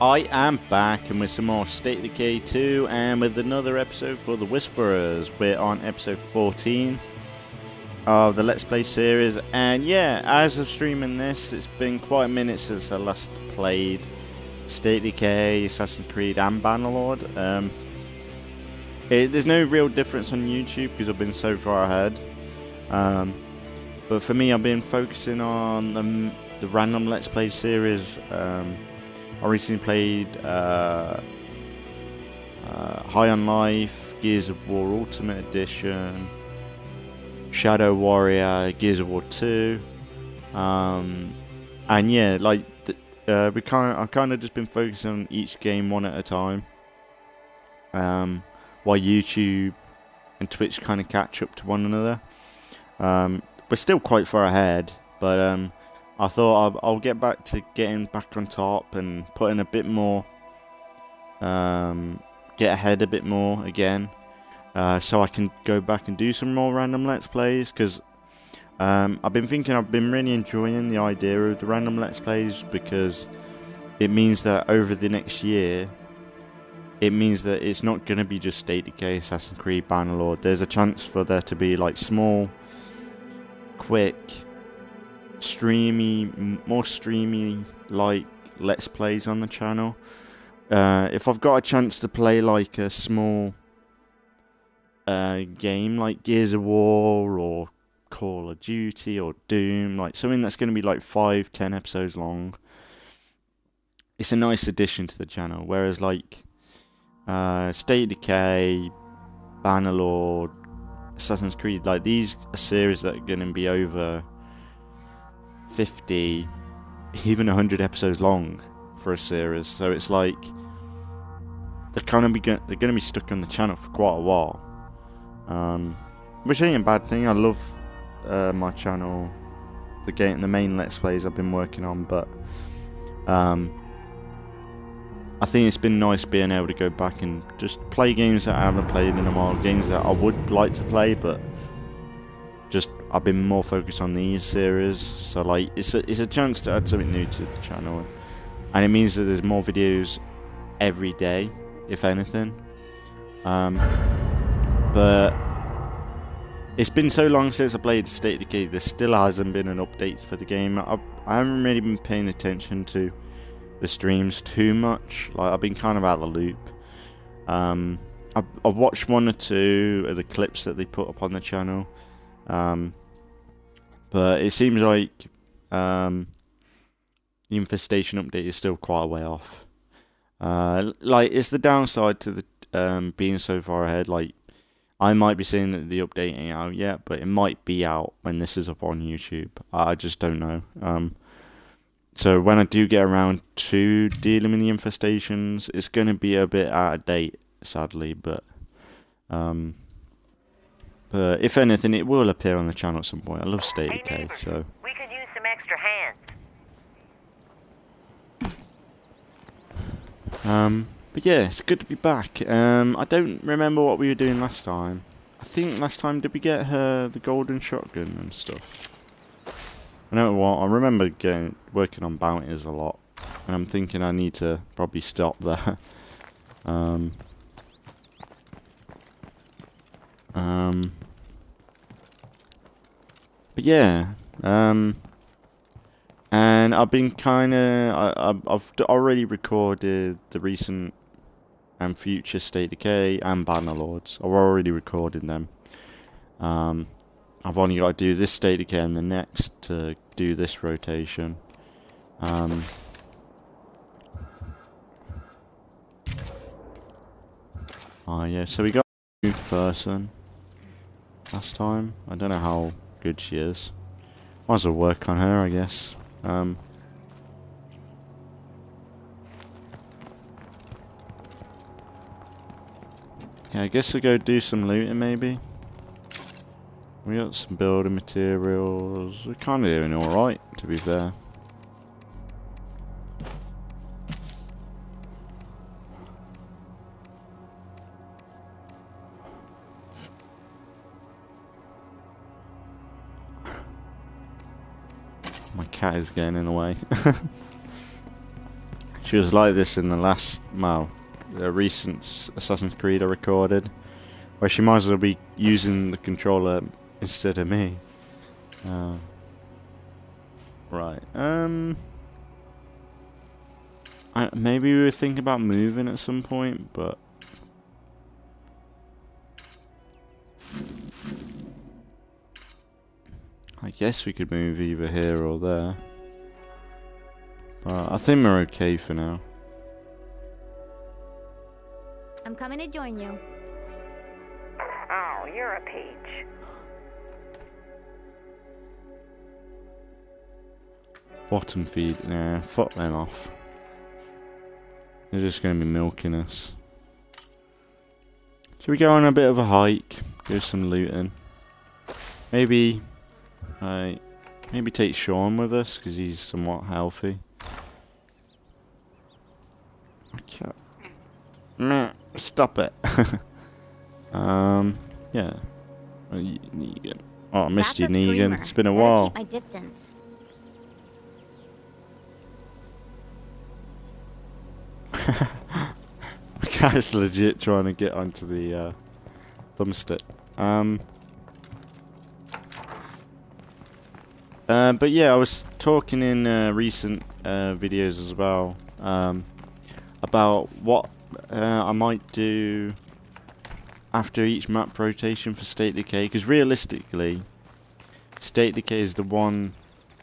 I am back and with some more State of Decay 2 and with another episode for the Whisperers. We're on episode 14 of the Let's Play series, and yeah, as of streaming this, it's been quite a minute since I last played State of Decay, Assassin's Creed and Bannerlord. There's no real difference on YouTube because I've been so far ahead, but for me I've been focusing on the random Let's Play series. I recently played High on Life, Gears of War Ultimate Edition, Shadow Warrior, Gears of War 2, and yeah, like I've kind of just been focusing on each game one at a time, while YouTube and Twitch kind of catch up to one another. We're still quite far ahead, but I thought I'll get back to getting back on top and putting a bit more, get ahead a bit more again, so I can go back and do some more random Let's Plays, because I've been really enjoying the idea of the random Let's Plays, because it means that over the next year, it means that it's not going to be just State of Decay, Assassin's Creed, Bannerlord. There's a chance for there to be like small, quick, more streamy like Let's Plays on the channel. If I've got a chance to play like a small game like Gears of War or Call of Duty or Doom, like something that's going to be like 5-10 episodes long, it's a nice addition to the channel. Whereas like State of Decay, Bannerlord, Assassin's Creed, like these are series that are going to be over 50, even 100 episodes long for a series, so it's like they're going to be stuck on the channel for quite a while, which ain't a bad thing. I love my channel, the main Let's Plays I've been working on, but I think it's been nice being able to go back and just play games that I haven't played in a while, games that I would like to play, but just I've been more focused on these series. So like it's a chance to add something new to the channel, and it means that there's more videos every day, if anything. But it's been so long since I played State of Decay, there still hasn't been an update for the game. I haven't really been paying attention to the streams too much. Like I've been kind of out of the loop. I've watched one or two of the clips that they put up on the channel. But it seems like the infestation update is still quite a way off. Like it's the downside to the being so far ahead. Like I might be saying that the update ain't out yet, but it might be out when this is up on YouTube. I just don't know. So when I do get around to dealing with the infestations, it's going to be a bit out of date, sadly. But if anything, it will appear on the channel at some point. I love State of Decay, so. We could use some extra hands. But yeah, it's good to be back. I don't remember what we were doing last time. I think last time, did we get her the golden shotgun and stuff? I know what. I remember working on bounties a lot, and I'm thinking I need to probably stop there. But yeah, and I've been I've already recorded the recent and future State of Decay and Bannerlords. I've already recorded them. I've only got to do this State of Decay and the next to do this rotation. Oh yeah, so we got a new person last time. I don't know how good she is. Might as well work on her, I guess. Yeah, I guess I'll go do some looting maybe. We got some building materials. We're kind of doing alright, to be fair. My cat is getting in the way. she was like this in the recent Assassin's Creed I recorded, where she might as well be using the controller instead of me. Right. Maybe we were thinking about moving at some point, but I guess we could move either here or there. But I think we're okay for now. I'm coming to join you. Oh, you're a peach. Bottom feed, nah, fuck them off. They're just going to be milking us. Should we go on a bit of a hike? Do some looting. Maybe take Shaun with us because he's somewhat healthy. Okay. Meh, stop it. Yeah. Negan. Oh, I missed you, Negan. It's been a while. Keep my distance. The guy's legit trying to get onto the thumbstick. But yeah, I was talking in recent videos as well about what I might do after each map rotation for State of Decay, because realistically, State of Decay is the one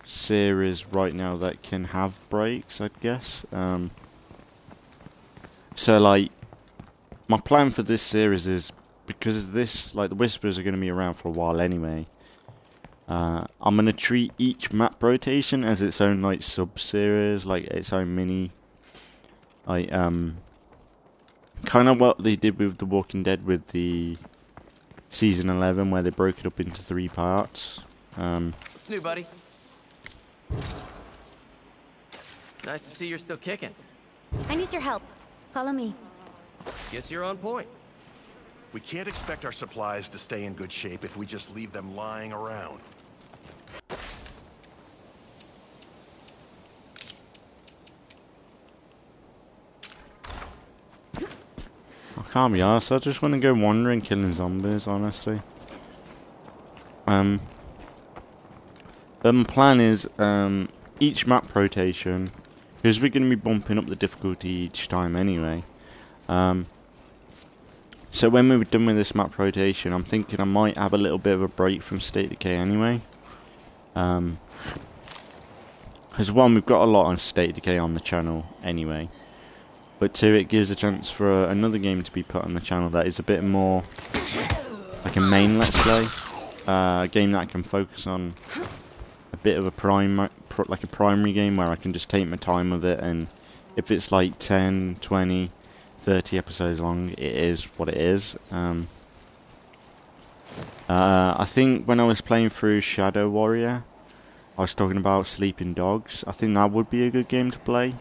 series right now that can have breaks, I'd guess. So like, my plan for this series is, because this, like, the Whispers are going to be around for a while anyway, I'm going to treat each map rotation as its own, like, sub-series, like, its own mini, like, kind of what they did with The Walking Dead with the Season 11, where they broke it up into 3 parts. What's new, buddy? Nice to see you're still kicking. I need your help. Follow me. Guess you're on point. We can't expect our supplies to stay in good shape if we just leave them lying around. I can't be arsed, I just want to go wandering killing zombies, honestly. But my plan is, each map rotation, because we're going to be bumping up the difficulty each time anyway. So when we're done with this map rotation, I'm thinking I might have a little bit of a break from State of Decay anyway. Because one, we've got a lot on State of Decay on the channel anyway. But two, it gives a chance for another game to be put on the channel that is a bit more like a main Let's Play. A game that I can focus on a bit of a primary game where I can just take my time with it, and if it's like 10, 20, 30 episodes long, it is what it is. I think when I was playing through Shadow Warrior, I was talking about Sleeping Dogs. I think that would be a good game to play.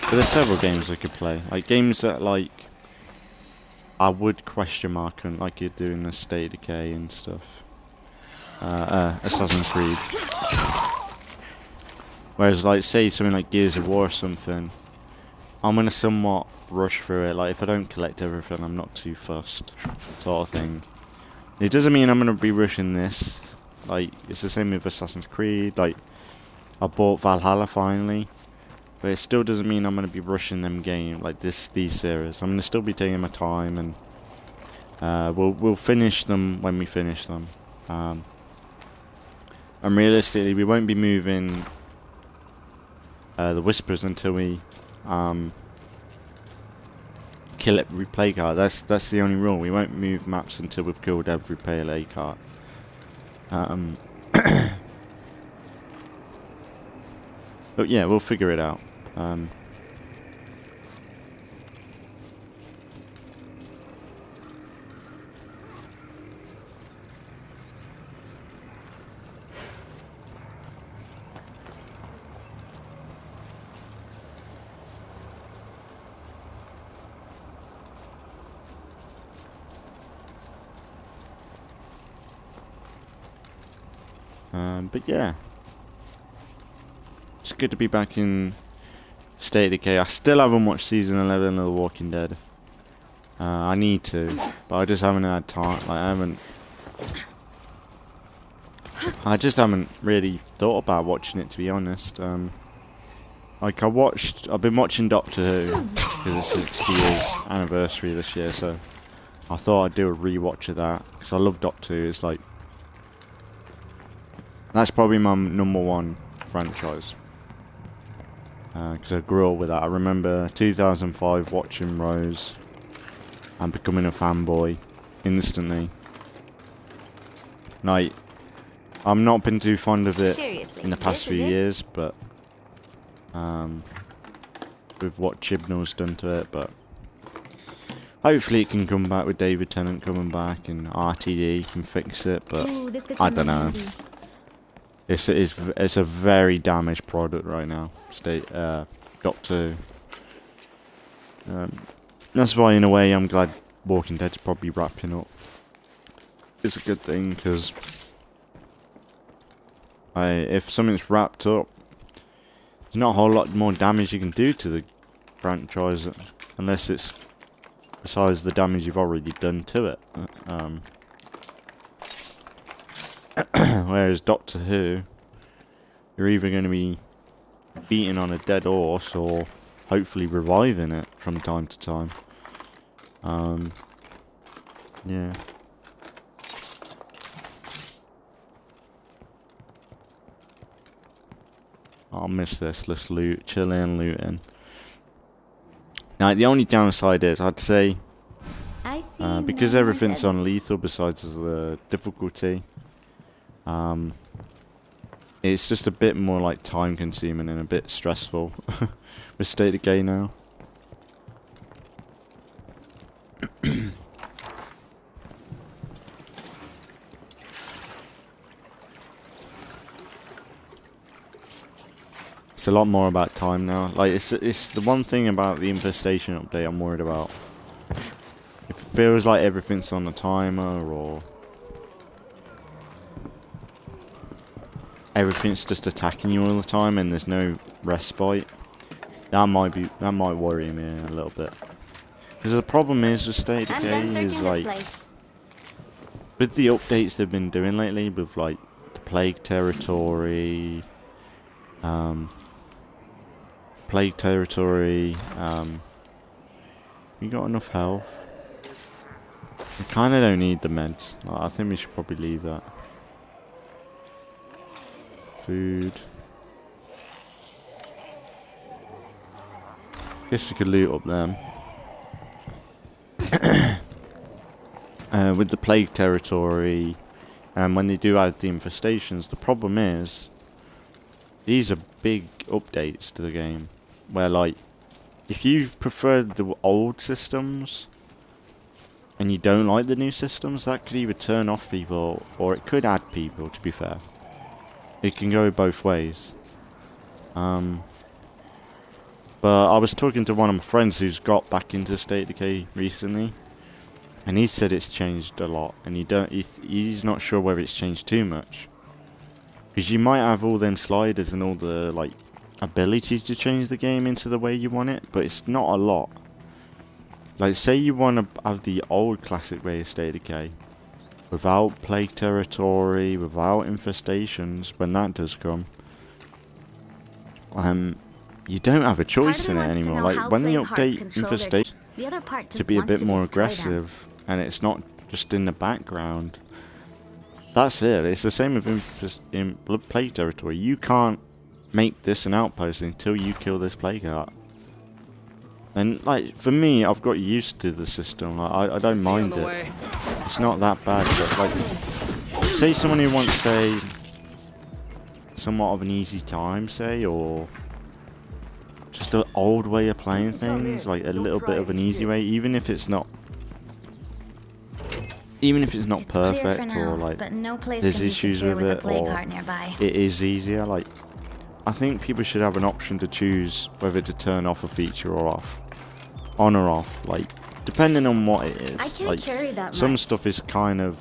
But there's several games I could play. Like games that like I would question mark on, like you're doing the State of Decay and stuff. Assassin's Creed. Whereas like say something like Gears of War or something, I'm gonna somewhat rush through it. Like if I don't collect everything, I'm not too fussed, sort of thing. It doesn't mean I'm gonna be rushing this. Like it's the same with Assassin's Creed. Like I bought Valhalla finally. But it still doesn't mean I'm going to be rushing them game like these series. I'm going to still be taking my time, and we'll finish them when we finish them. And realistically, we won't be moving the Whispers until we kill every play card. That's the only rule. We won't move maps until we've killed every play card. But yeah, we'll figure it out. But yeah, it's good to be back in State of Decay. I still haven't watched season 11 of The Walking Dead. I need to, but I just haven't had time. Like I just haven't really thought about watching it, to be honest. Like I've been watching Doctor Who because it's 60 years anniversary this year, so I thought I'd do a rewatch of that because I love Doctor Who. It's like that's probably my #1 franchise because I grew up with that. I remember 2005 watching Rose and becoming a fanboy instantly. Like, I've not been too fond of it in the past few years, but with what Chibnall's done to it, but hopefully it can come back with David Tennant coming back and RTD can fix it, but I don't know. It's a very damaged product right now. Doctor Who. That's why, in a way, I'm glad Walking Dead's probably wrapping up. It's a good thing, because if something's wrapped up, there's not a whole lot more damage you can do to the franchise, unless it's besides the damage you've already done to it. Whereas Doctor Who, you're either going to be beating on a dead horse or hopefully reviving it from time to time. Yeah. I'll miss this. Let's loot, chilling, looting. Now, the only downside is, I'd say, because everything's on lethal besides the difficulty, it's just a bit more like time consuming and a bit stressful with State of Decay now. It's a lot more about time now. Like it's the one thing about the infestation update I'm worried about. If it feels like everything's on the timer or everything's just attacking you all the time and there's no respite, that might worry me a little bit. Because the problem is with State of Decay is like with the updates they've been doing lately with like the Plague Territory, you got enough health? We kinda don't need the meds. I think we should probably leave that. Food. Guess we could loot up them. With the Plague Territory, and when they do add the infestations, the problem is these are big updates to the game. Where like, if you prefer the old systems and you don't like the new systems, that could either turn off people or it could add people, to be fair. It can go both ways. But I was talking to one of my friends who's got back into State of Decay recently, and he said it's changed a lot, and he's not sure whether it's changed too much. Because you might have all them sliders and all the like abilities to change the game into the way you want it, but it's not a lot. Like, say you want to have the old classic way of State of Decay, without Plague Territory, without infestations, when that does come, you don't have a choice in it anymore. Like, when they update infestation to be a bit more aggressive, and it's not just in the background, that's it. It's the same with in Plague Territory. You can't make this an outpost until you kill this plague heart. And like, for me, I've got used to the system. Like, I don't mind it. It's not that bad. But like, say someone who wants, say, somewhat of an easy time, say, or just an old way of playing things, like a little bit of an easy way, even if it's not perfect, or like there's issues with it, or it is easier. Like, I think people should have an option to choose whether to turn off a feature or on or off, like depending on what it is. Like, some stuff is kind of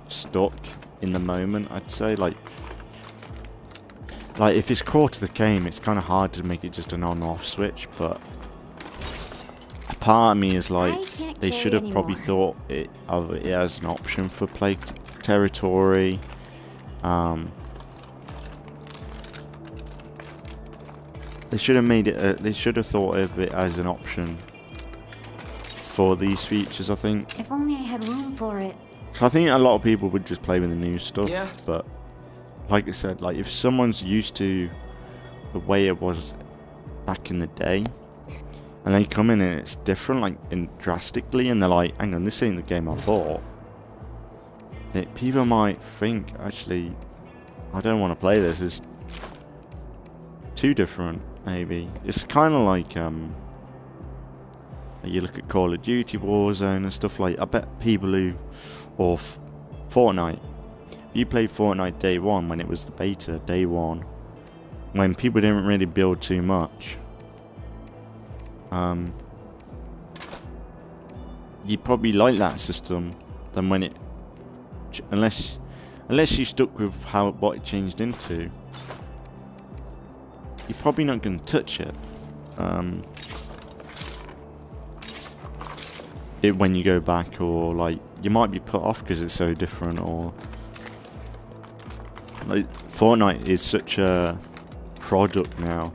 stuck in the moment, I'd say. Like if it's core to the game, it's kind of hard to make it just an on-off switch, but a part of me is like, they should have probably thought of it as an option for Plague Territory. They should have made it. They should have thought of it as an option for these features, I think. If only I had room for it. So I think a lot of people would just play with the new stuff. Yeah. But like I said, like if someone's used to the way it was back in the day, and they come in and it's different, like drastically, and they're like, "Hang on, this ain't the game I bought." People might think, actually, I don't want to play this. It's too different. Maybe it's kind of like you look at Call of Duty, Warzone, and stuff like. I bet people who, or Fortnite. You played Fortnite day one when it was the beta, day one, when people didn't really build too much. You probably like that system than when it, unless you stuck with what it changed into. You're probably not going to touch it. When you go back, or like you might be put off because it's so different, or like Fortnite is such a product now.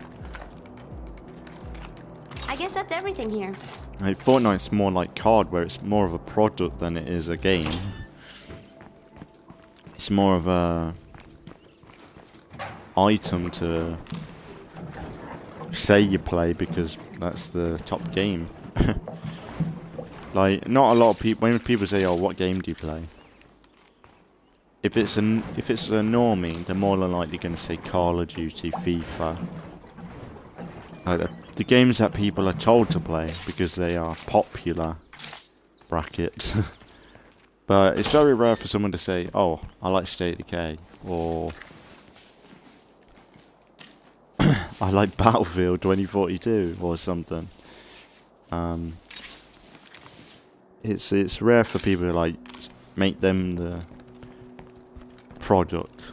I guess that's everything here. Like Fortnite's more like COD, where it's more of a product than it is a game. It's more of a item to say you play because that's the top game. Like, not a lot of people, when people say, "Oh, what game do you play?" If it's a normie, they're more than likely going to say Call of Duty, FIFA. Like the games that people are told to play because they are popular. Brackets. But it's very rare for someone to say, "Oh, I like State of Decay," or "I like Battlefield 2042," or something. It's rare for people to like make them the product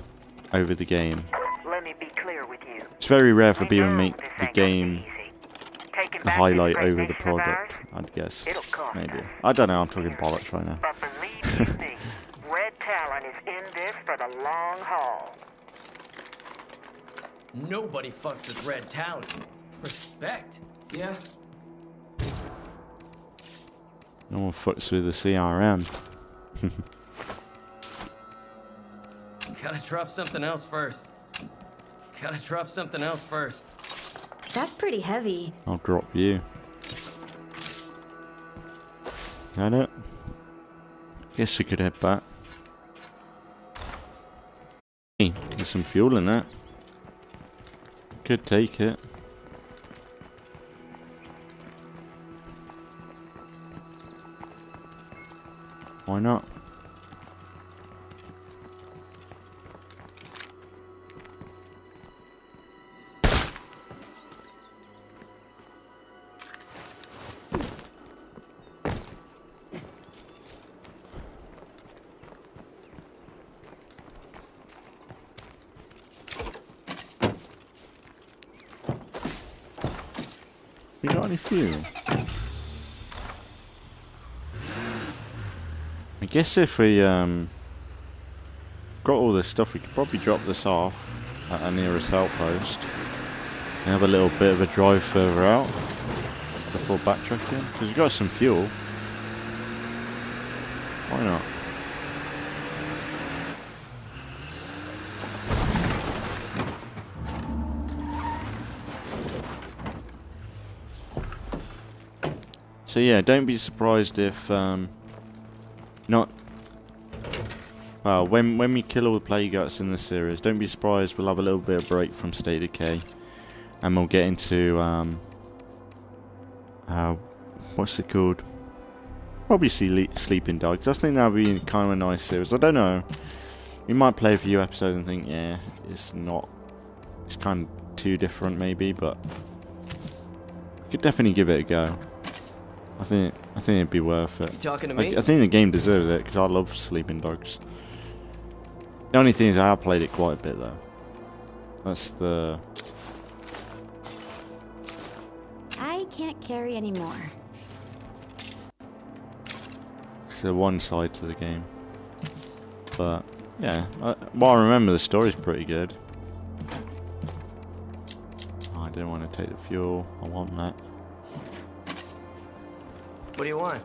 over the game. Let me be clear with you. It's very rare for people to make the game the highlight over the product, I'd guess. Maybe. I don't know, I'm talking bollocks right now. But believe me, Red Talon is in this for the long haul. Nobody fucks with Red Talon. Respect. Yeah. No one fucks with the CRM. Gotta drop something else first. Gotta drop something else first. That's pretty heavy. I'll drop you. Is that it? Guess we could head back. Hey, there's some fuel in that. Could take it. Why not? We got any fuel? I guess if we got all this stuff, we could probably drop this off at our nearest outpost and have a little bit of a drive further out before backtracking, because we've got some fuel. Why not? So yeah, don't be surprised if well, when we kill all the plague guts in this series, don't be surprised we'll have a little bit of break from State of Decay, and we'll get into what's it called? Probably Sleeping Dogs. I think that'll be kind of a nice series. I don't know. We might play a few episodes and think, yeah, it's kind of too different maybe, but we could definitely give it a go. I think it'd be worth it. You talking to me? I think the game deserves it because I love Sleeping Dogs. The only thing is I have played it quite a bit though. That's the... I can't carry anymore. It's the one side to the game. But, yeah. Well, I remember the story's pretty good. Oh, I don't want to take the fuel. I want that. What do you want?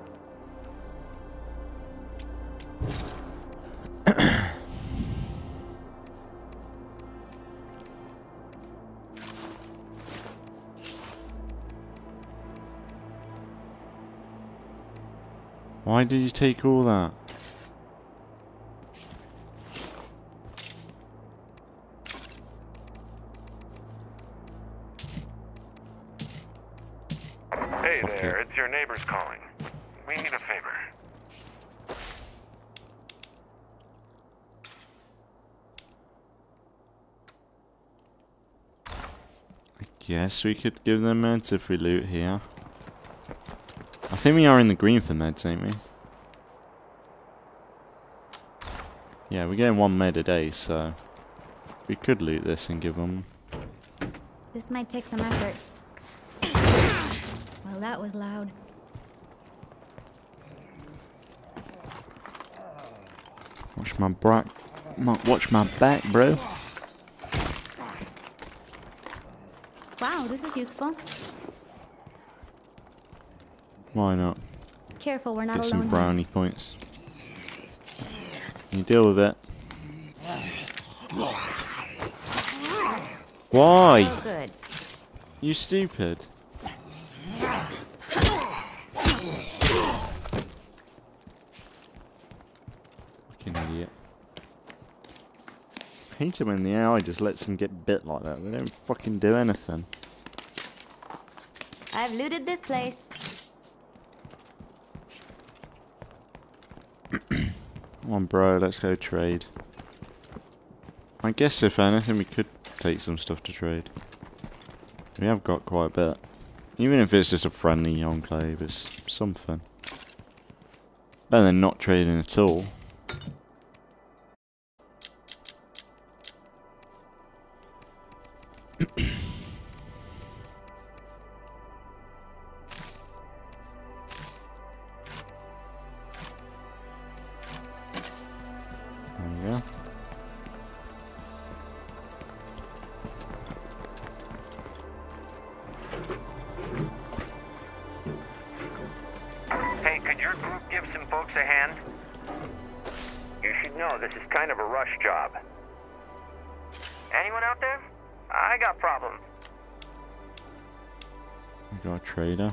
Why did you take all that? Hey Fuck there, it. it's your neighbors calling. We need a favor. I guess we could give them meds if we loot here. I think we are in the green for meds, ain't we? Yeah, we're getting 1 med a day, so we could loot this and give them. This might take some effort. Well, that was loud. Watch my back, bro. Wow, this is useful. Why not? Careful, we're not Get alone some here. brownie points. Can you deal with it? Why? Oh, good. You stupid. Fucking idiot. I hate it when the AI just lets them get bit like that. They don't fucking do anything. I've looted this place. Come on, bro, let's go trade. I guess if anything, we could take some stuff to trade. We have got quite a bit. Even if it's just a friendly enclave, it's something. Better than not trading at all. There we go. Hey, could your group give some folks a hand? You should know this is kind of a rush job. Anyone out there? I got problems. We got a trader.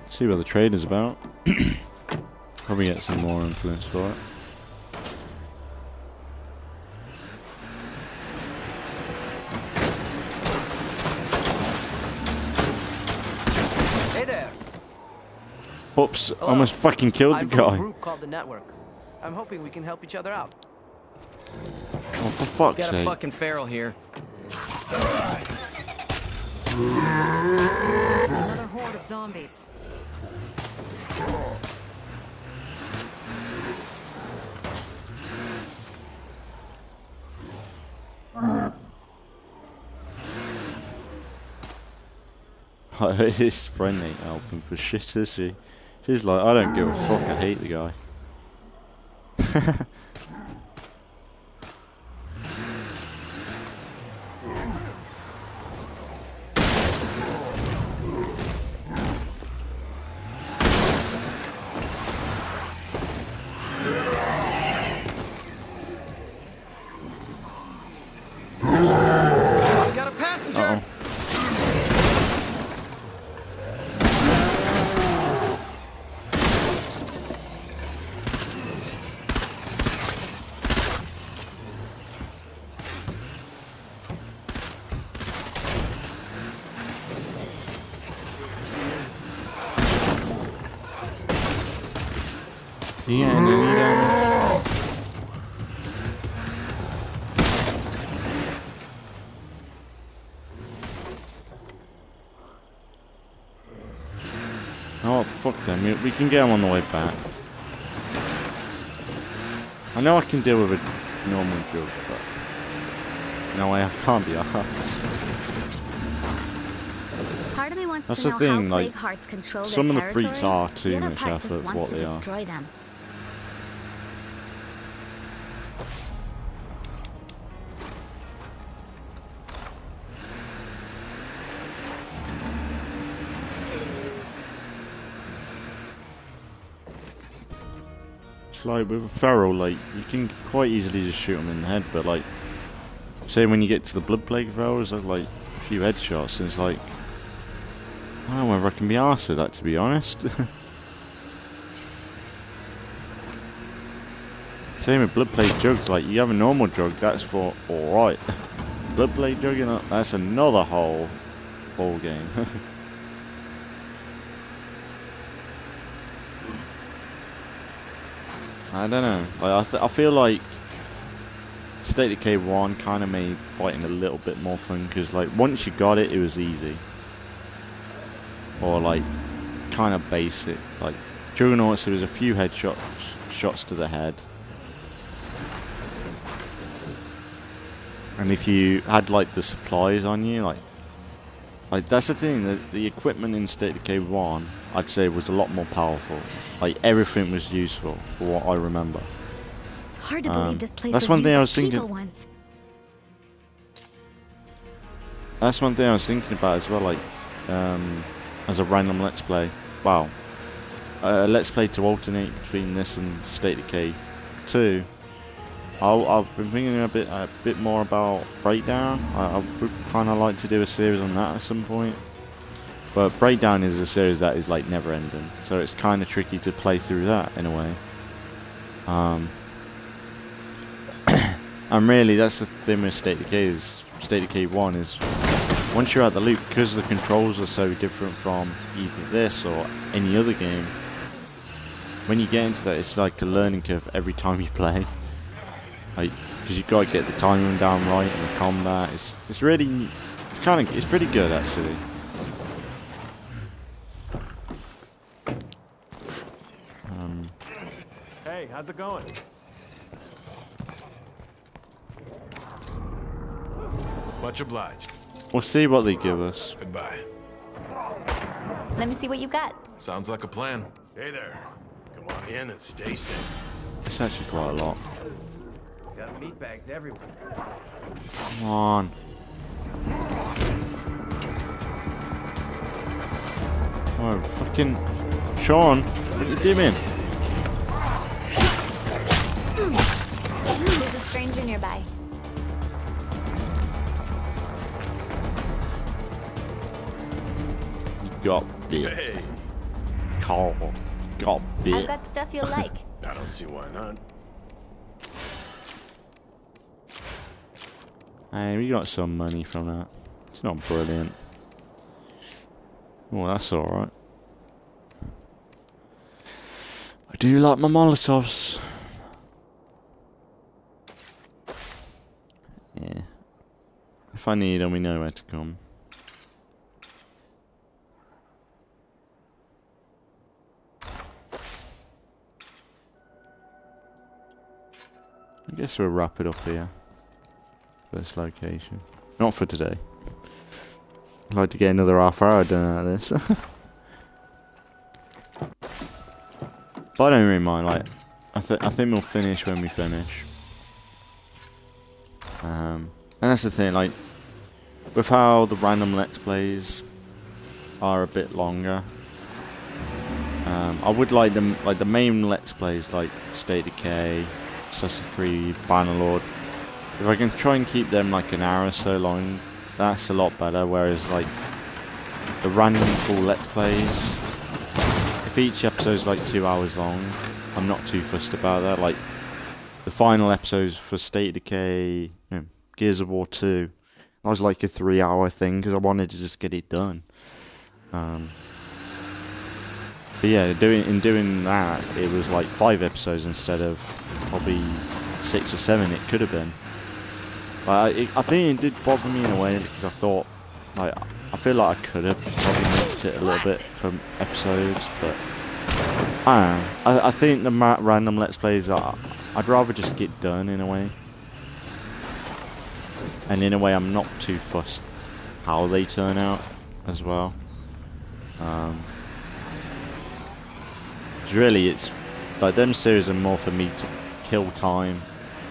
See what the trader's about. Probably get some more influence for it. Hey there. Oops, Hello. almost fucking killed the I'm from a guy. group called the Network. I'm hoping we can help each other out. Oh, for fuck's Got a sake. fucking feral here. Another horde of zombies. His friend ain't helping for shit, is she? She's like, I don't give a fuck, I hate the guy. Got a passenger! Uh-oh. You getting any damage? Oh fuck them, we can get them on the way back. I know I can deal with a normal jug, but no way I can't be arsed. Part of me wants That's to the know thing, how like, plague hearts control some their of the freaks territory. are too The other much part just effort for wants what to they are. destroy them. It's like with a feral, like, you can quite easily just shoot them in the head, but like, say when you get to the blood plague ferals, there's like a few headshots, and it's like, I don't know whether I can be arsed with that, to be honest. Same with blood plague jugs, like, you have a normal jug, that's for alright. Blood plague jug, you know, that's another whole ball game. I don't know. Like, I feel like State of Decay 1 kind of made fighting a little bit more fun, because like once you got it, it was easy. Or like kind of basic. Like Juggernauts, there was a few shots to the head. And if you had like the supplies on you, like that's the thing, the equipment in State of Decay 1, I'd say was a lot more powerful. Like everything was useful for what I remember. It's hard to believe this place that's was one thing used I was by thinking. people once. That's one thing I was thinking about as well, like as a random let's play. Wow. Let's play to alternate between this and State of Decay 2. I've been thinking a bit more about Breakdown. I would kind of like to do a series on that at some point. But Breakdown is a series that is like never ending, so it's kind of tricky to play through that in a way. And really, that's the thing with State of Decay. State of Decay 1 is once you're out the loop, because the controls are so different from either this or any other game. When you get into that, it's like a learning curve every time you play. Like, because you've got to get the timing down right and the combat. It's pretty good actually. Hey, how's it going? Much obliged. We'll see what they give us. Goodbye. Let me see what you got. Sounds like a plan. Hey there. Come on in and stay safe. It's actually quite a lot. Got meat bags everywhere. Come on. Oh, fucking Shaun, what are you doing? There's a stranger nearby. You got bit. Hey. Carl, you got I've bit. got stuff you'll like. I don't see why not. Hey, we got some money from that. It's not brilliant. Oh, that's alright. I do like my Molotovs. Yeah. If I need them, we know where to come. I guess we'll wrap it up here. This location. Not for today. I'd like to get another half hour done out of this. But I don't really mind, like, I think we'll finish when we finish. And that's the thing, like, with how the random Let's Plays are a bit longer, I would like them, like the main Let's Plays, like State of Decay, Assassin's Creed, Bannerlord. If I can try and keep them like an hour or so long, that's a lot better. Whereas like the random full Let's Plays, if each episode's like 2 hours long, I'm not too fussed about that. Like the final episodes for State of Decay, no, Gears of War 2, that was like a 3 hour thing because I wanted to just get it done. But yeah, in doing that, it was like 5 episodes instead of probably 6 or 7 it could have been. Like, I think it did bother me in a way because I thought, like, I feel like I could have probably nipped it a little bit from episodes, but I don't know. I think the random Let's Plays are I'd rather just get done in a way. And in a way, I'm not too fussed how they turn out as well. Really, it's like them series are more for me to kill time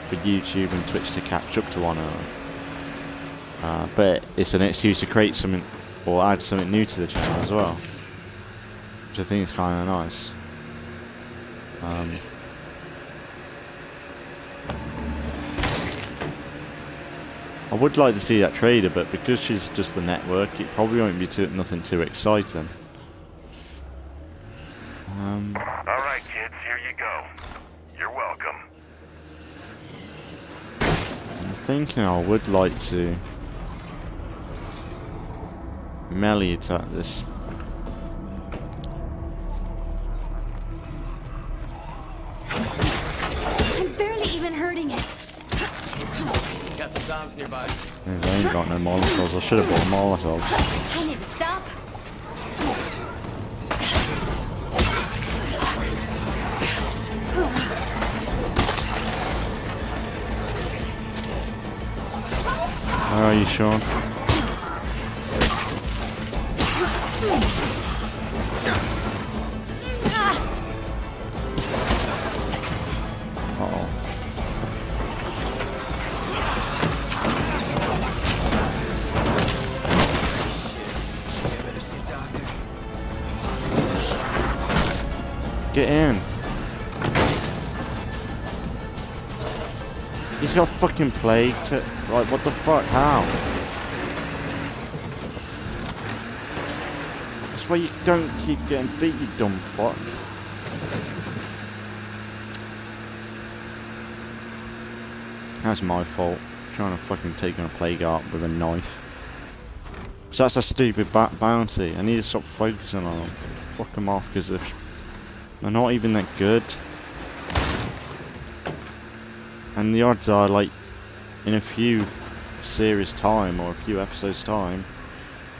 for YouTube and Twitch to catch up to one another. But it's an excuse to create something or add something new to the channel as well, which I think is kind of nice. I would like to see that trader, but because she's just the network, it probably won't be nothing too exciting. Alright, kids, here you go. You're welcome. I'm thinking I would like to melee attack this. I'm barely even hurting it. Got some bombs nearby. I ain't got no Molotovs. I should have bought Molotovs. I need to stop. Where are you, Shaun? Uh-oh. Get in. He's got fucking plague to... Like, what the fuck? How? That's why you don't keep getting beat, you dumb fuck. That's my fault. Trying to fucking take on a plague art with a knife. So that's a stupid bounty. I need to stop focusing on them. Fuck them off, because they're not even that good. And the odds are, like, in a few series time, or a few episodes time,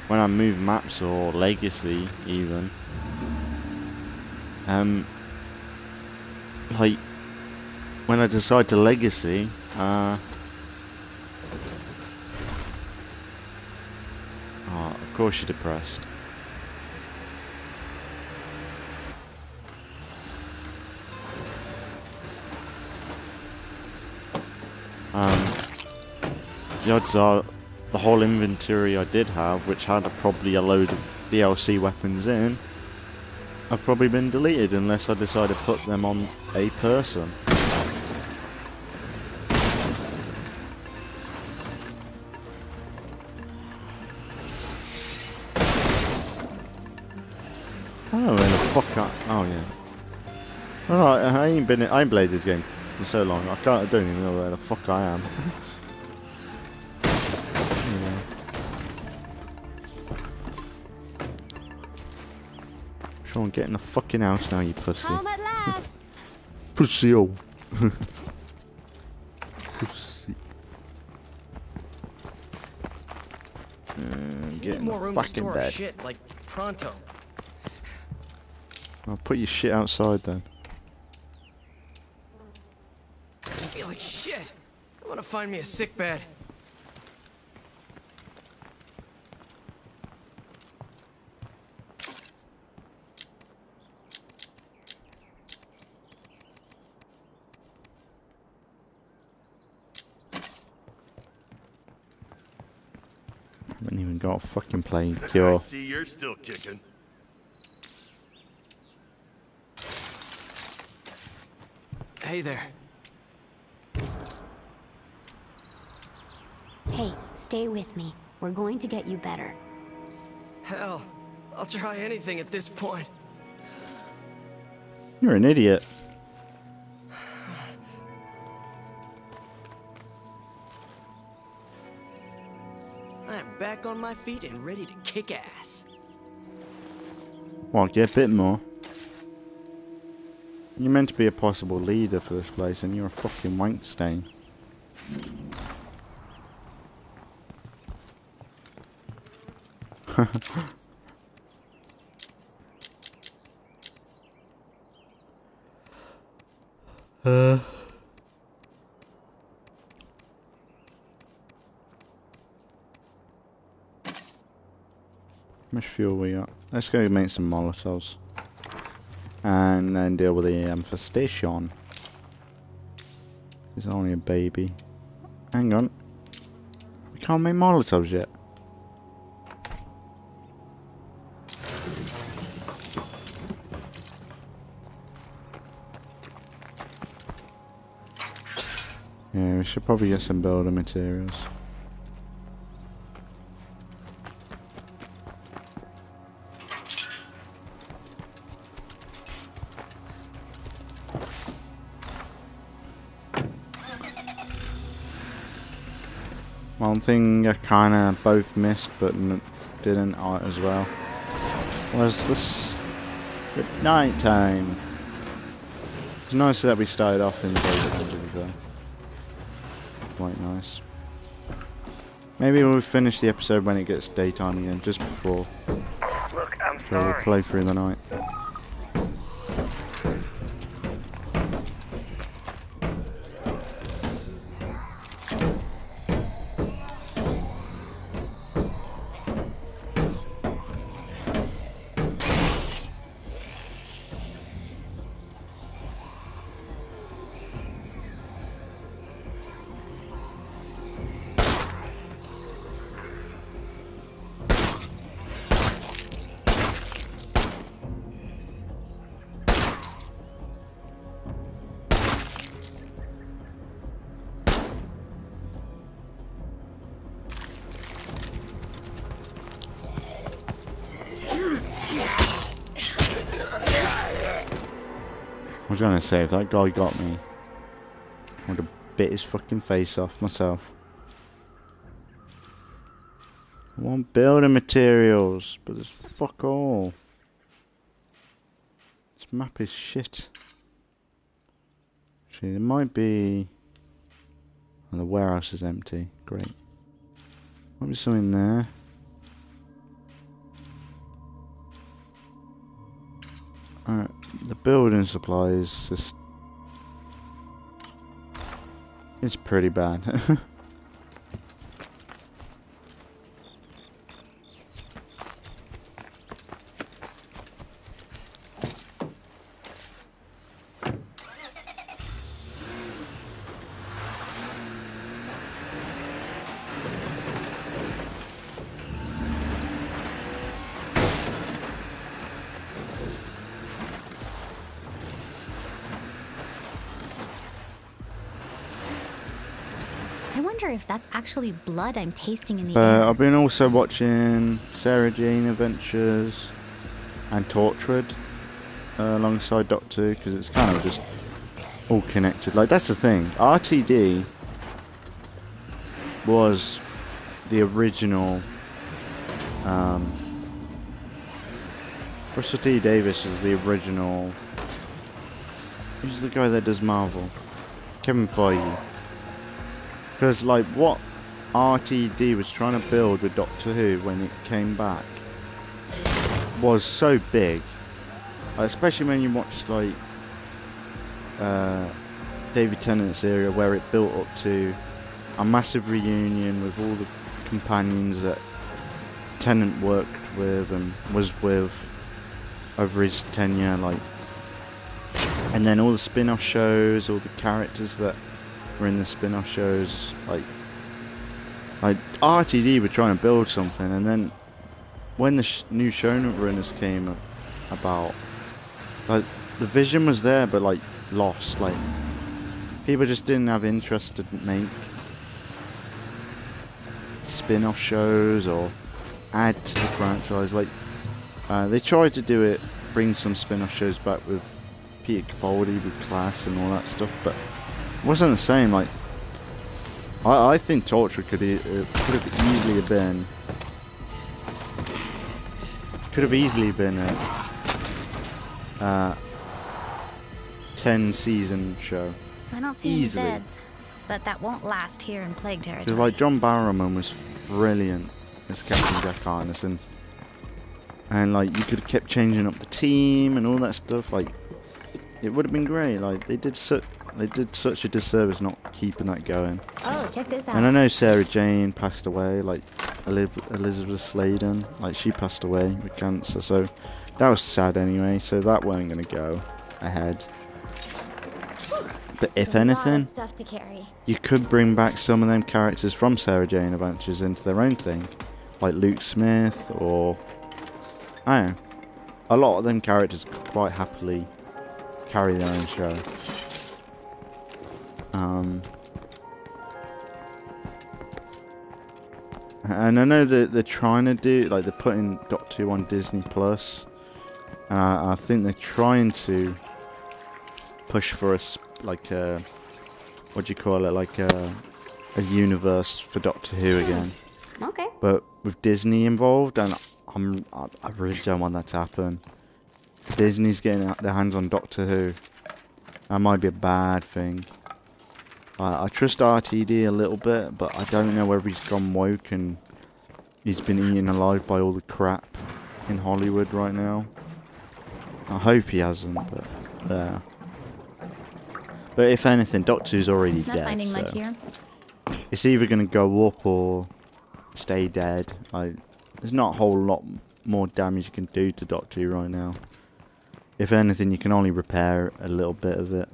when I move maps or legacy even, like, when I decide to legacy, oh, of course you're depressed. The odds are the whole inventory I did have, which had probably a load of DLC weapons in, have probably been deleted unless I decide to put them on a person. Oh, where the fuck oh yeah. Alright, I ain't played this game in so long. I don't even know where the fuck I am. Shaun, get in the fucking house now, you pussy. Home at last. Pussy-o. Pussy. Get in the fucking bed. Shit, like pronto. I'll put your shit outside then. I feel like shit. I want to find me a sick bed. I haven't even got a fucking plague I cure. see you're still kicking. Hey there. Hey, stay with me. We're going to get you better. Hell, I'll try anything at this point. You're an idiot. I'm back on my feet and ready to kick ass. Well, get a bit more. You're meant to be a possible leader for this place, and you're a fucking wank stain. much fuel we got? Let's go make some Molotovs. And then deal with the infestation. It's only a baby. Hang on. We can't make Molotovs yet. Yeah, we should probably get some building materials. One thing I kinda both missed but didn't as well was this at night time. It's nice that we started off in the daytime, to be fair. Quite nice. Maybe we'll finish the episode when it gets daytime again, just before. Look, I'm So we'll sorry. play through the night. I was gonna say, if that guy got me, I would have bit his fucking face off myself. I want building materials, but there's fuck all. This map is shit. Actually, there might be... Oh, the warehouse is empty. Great. Might be something there. Alright, the building supplies just... It's pretty bad. I wonder if that's actually blood I'm tasting in the air. I've been also watching Sarah Jane Adventures and Tortured alongside Doctor Who, because it's kind of just all connected. Like, that's the thing. RTD was the original. Russell T Davies was the original. Who's the guy that does Marvel? Kevin Feige. Because, like, what RTD was trying to build with Doctor Who when it came back was so big. Like, especially when you watched, like, David Tennant's era, where it built up to a massive reunion with all the companions that Tennant worked with and was with over his tenure, like, and then all the spin-off shows, all the characters that were in the spin-off shows, like RTD were trying to build something, and then when the new showrunners came about, like, the vision was there but, like, lost. Like, people just didn't have interest to make spin-off shows or add to the franchise. Like, they tried to do it, bring some spin-off shows back with Peter Capaldi with Class and all that stuff, but it wasn't the same. Like, I think Torture could have easily been a 10-season show. I don't see Easily. any beds, but that won't last here in Plague Because, territory. like, John Barrowman was brilliant as Captain Jack Harkness, and like, you could have kept changing up the team and all that stuff. Like, it would have been great. Like, they did They did such a disservice not keeping that going. Oh, check this out. And I know Sarah Jane passed away, like Elizabeth Sladen, like she passed away with cancer, so that was sad anyway, so that weren't going to go ahead. But if anything, Stuff to carry. you could bring back some of them characters from Sarah Jane Adventures into their own thing, like Luke Smith, or I don't know. A lot of them characters could quite happily carry their own show. And I know that they're trying to do, like, they're putting Doctor Who on Disney Plus. I think they're trying to push for like a, what do you call it, like a universe for Doctor Who again. Okay. But with Disney involved, and I really don't want that to happen. Disney's getting their hands on Doctor Who. That might be a bad thing. I trust RTD a little bit, but I don't know whether he's gone woke and he's been eaten alive by all the crap in Hollywood right now. I hope he hasn't, but yeah. But if anything, Doctor Who's already Not dead, finding so much here. it's either going to go up or stay dead. Like, there's not a whole lot more damage you can do to Doctor Who right now. If anything, you can only repair a little bit of it.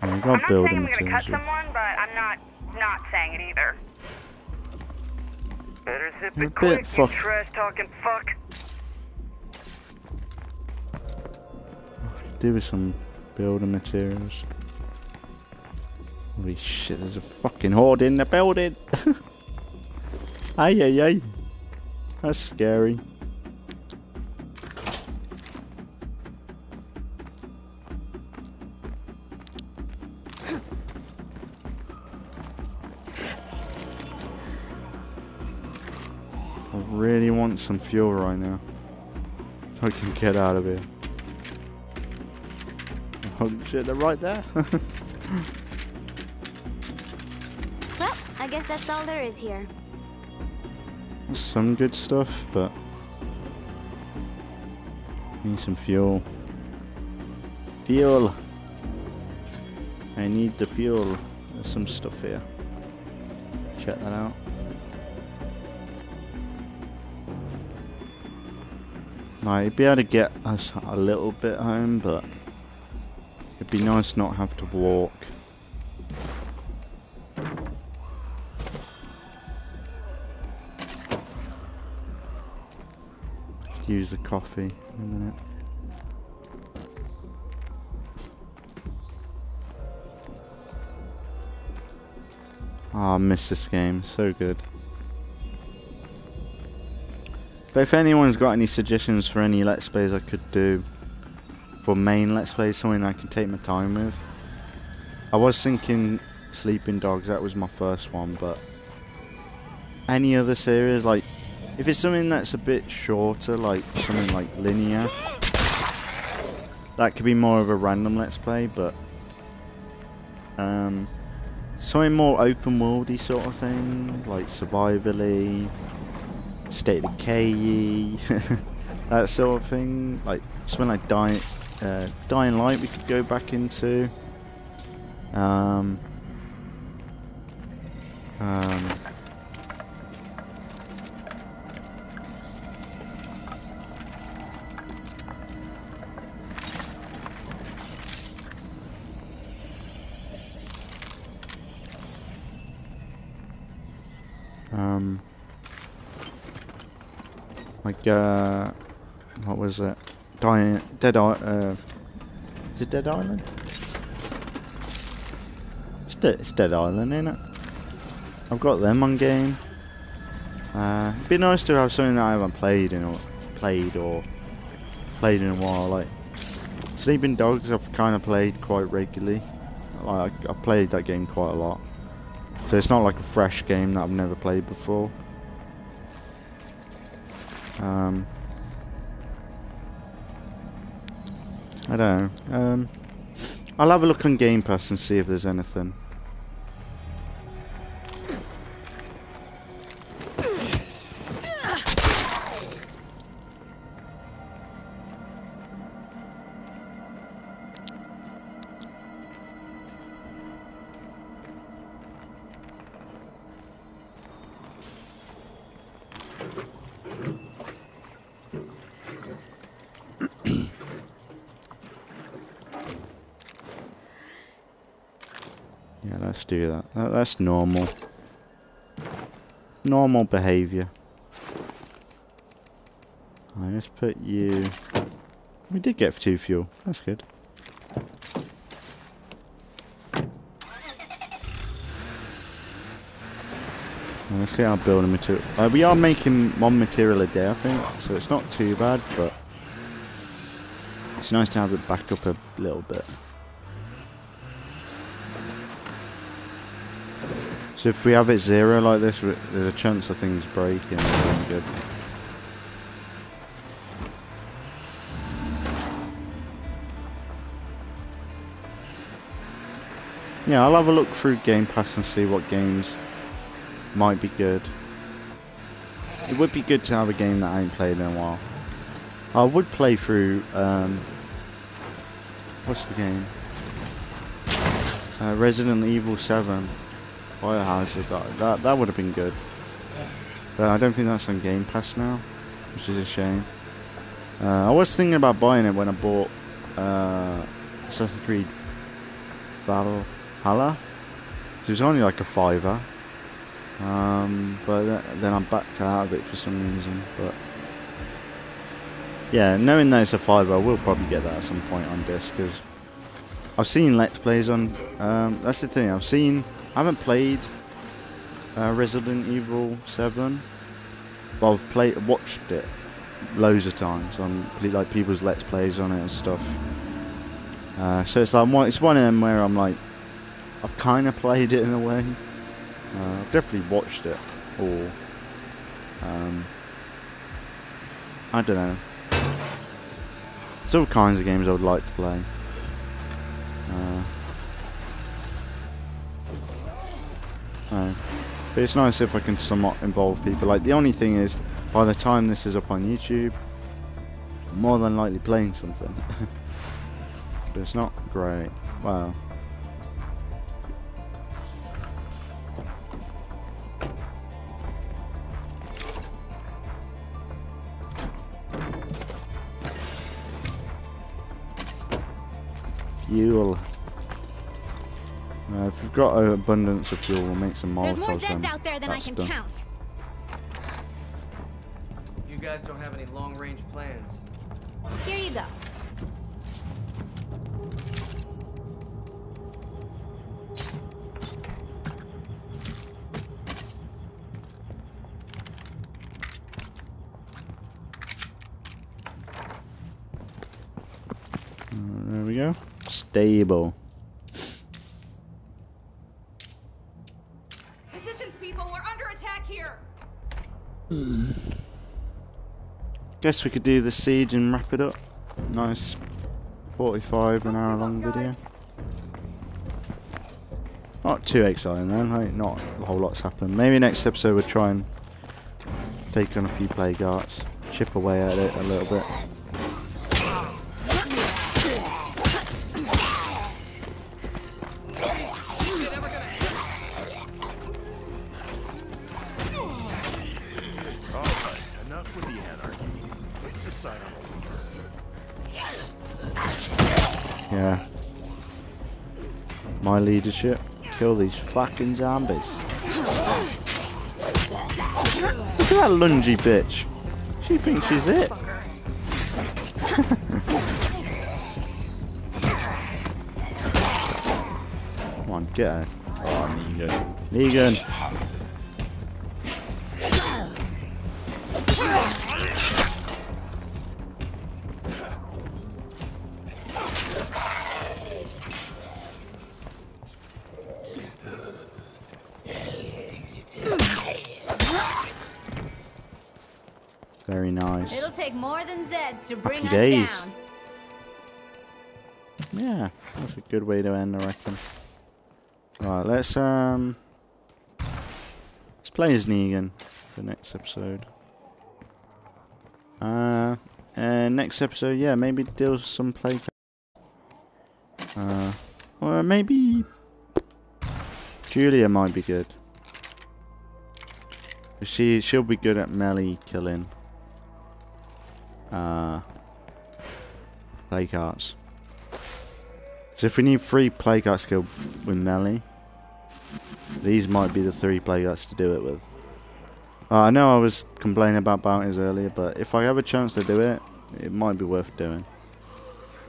I'm not saying I'm gonna cut someone, but I'm not saying it either. Better zip You're it a quick, bit you fuck. trash-talking fuck. Do with some building materials. Holy shit, there's a fucking horde in the building! Ay ay ay. That's scary. I really want some fuel right now. If I can get out of here. Oh shit, they're right there. Well, I guess that's all there is here. Some good stuff, but need some fuel. Fuel! I need the fuel. There's some stuff here. Check that out. Now, you'd be able to get us a little bit home, but it'd be nice not have to walk. Could use the coffee in a minute. Oh, I miss this game. So good. But if anyone's got any suggestions for any Let's Plays I could do for main Let's Plays, something I can take my time with. I was thinking Sleeping Dogs, that was my first one, but any other series, like, if it's something that's a bit shorter, like something like Linear, that could be more of a random Let's Play, but something more open worldy sort of thing, like survivally, State of Decay, that sort of thing, like something like Dying Light we could go back into. What was it? Dead Island. Is it Dead Island? It's Dead Island, ain't it? I've got them on game. It'd be nice to have something that I haven't played in a while. Like Sleeping Dogs, I've kind of played quite regularly. Like I played that game quite a lot. So it's not like a fresh game that I've never played before. I don't know. I'll have a look on Game Pass and see if there's anything. Yeah, let's do that. That's normal. Normal behaviour. Alright, let's put you... We did get 2 fuel. That's good. Well, let's get our building material. We are making 1 material a day, I think. So it's not too bad, but... It's nice to have it back up a little bit. So if we have it 0 like this, there's a chance of things breaking. That's good. Yeah, I'll have a look through Game Pass and see what games might be good. It would be good to have a game that I ain't played in a while. I would play through, what's the game? Resident Evil 7. Biohazard, that would have been good. But I don't think that's on Game Pass now, which is a shame. I was thinking about buying it when I bought Assassin's Creed Valhalla. It was only like a £5. But then I backed out of it for some reason. But yeah, knowing that it's a £5, I will probably get that at some point on disc, because I've seen Let's Plays on. That's the thing. I haven't played Resident Evil 7, but I've watched it loads of times on like people's Let's Plays on it and stuff. So it's like it's one of them where I'm like, I've kind of played it in a way. I've definitely watched it, or I don't know. There's all kinds of games I would like to play. But it's nice if I can somewhat involve people. Like, the only thing is, by the time this is up on YouTube, I'm more than likely playing something. But it's not great. Wow. Fuel. If we've got an abundance of fuel, we'll make some Molotovs. There's more Zeds out there than I can count. You guys don't have any long-range plans. Here you go. There we go. Stable. Guess we could do the siege and wrap it up. Nice 45 an hour long video. Not too exciting though, like, not a whole lot's happened. Maybe next episode we'll try and take on a few plague arts, chip away at it a little bit. Yeah. My leadership. Kill these fucking zombies. Look at that lungy bitch. She thinks she's it. Come on, get her. Oh, Negan. Negan. Very nice. It'll take more than Zeds to bring Happy us days. down. Yeah, that's a good way to end, I reckon. Right, let's play as Negan for next episode. And next episode, yeah, maybe deal with some play. Or maybe Julia might be good. She'll be good at melee killing play cards. So if we need 3 play cards to kill with melee, these might be the 3 play cards to do it with. I know I was complaining about bounties earlier, but if I have a chance to do it, it might be worth doing.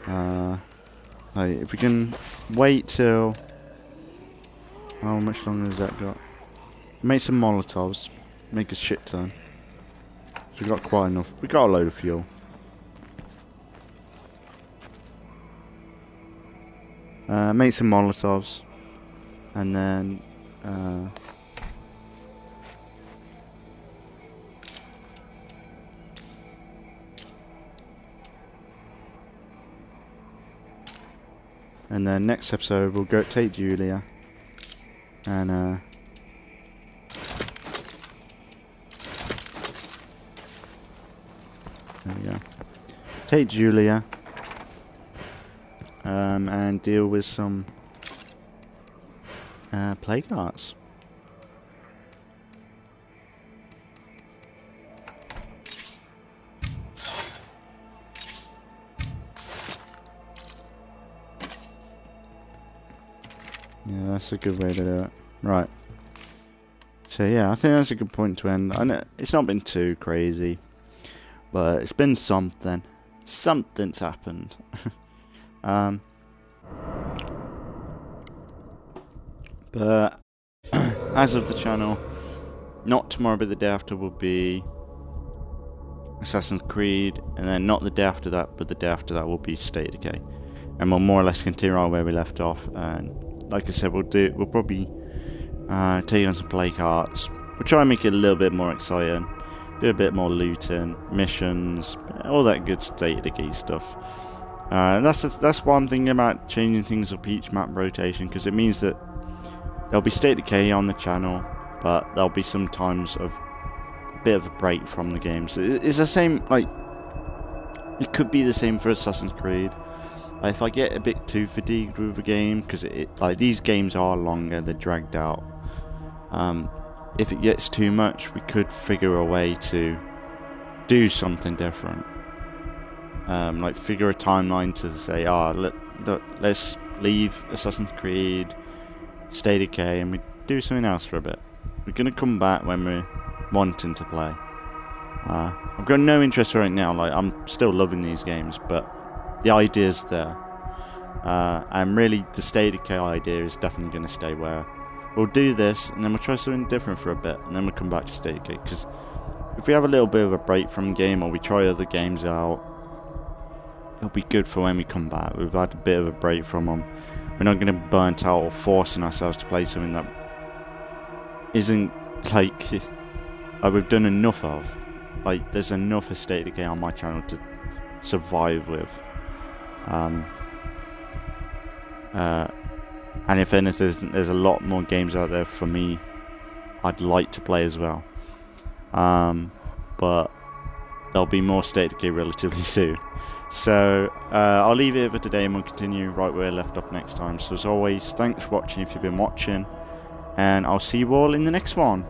Like if we can wait till... How much longer has that got? Make some Molotovs. Make a shit ton. So we got quite enough. We got a load of fuel. Make some Molotovs. And then... and then next episode we'll go take Julia. And there we go. Take Julia. And deal with some play cards. Yeah, that's a good way to do it. Right. So yeah, I think that's a good point to end. I know it's not been too crazy, but it's been something. Something's happened. But as of the channel, not tomorrow but the day after will be Assassin's Creed, and then not the day after that but the day after that will be State of Decay, and we'll more or less continue on where we left off. And like I said, we'll probably take on some play cards. We'll try and make it a little bit more exciting, do a bit more looting, missions, all that good State of Decay stuff. That's why I'm thinking about changing things up each map rotation, because it means that there'll be State of Decay on the channel, but there'll be some times of a bit of a break from the games. It's the same, like, it could be the same for Assassin's Creed. Like, if I get a bit too fatigued with a game, because like these games are longer, they're dragged out. If it gets too much, we could figure a way to do something different. Like figure a timeline to say, let's leave Assassin's Creed, State of Decay, and we do something else for a bit. We're gonna come back when we're wanting to play. I've got no interest right now. Like, I'm still loving these games, but the idea's there. And really, the State of Decay idea is definitely gonna stay, where we'll do this, and then we'll try something different for a bit, and then we'll come back to State of Decay. Because if we have a little bit of a break from the game, or we try other games out, it'll be good for when we come back. We've had a bit of a break from them. We're not going to be burnt out or forcing ourselves to play something that isn't like we've done enough of. Like, there's enough of State of Decay on my channel to survive with. And if anything, there's a lot more games out there for me I'd like to play as well. But there'll be more State of Decay relatively soon. So I'll leave it for today, and we'll continue right where I left off next time. So as always, thanks for watching if you've been watching, and I'll see you all in the next one.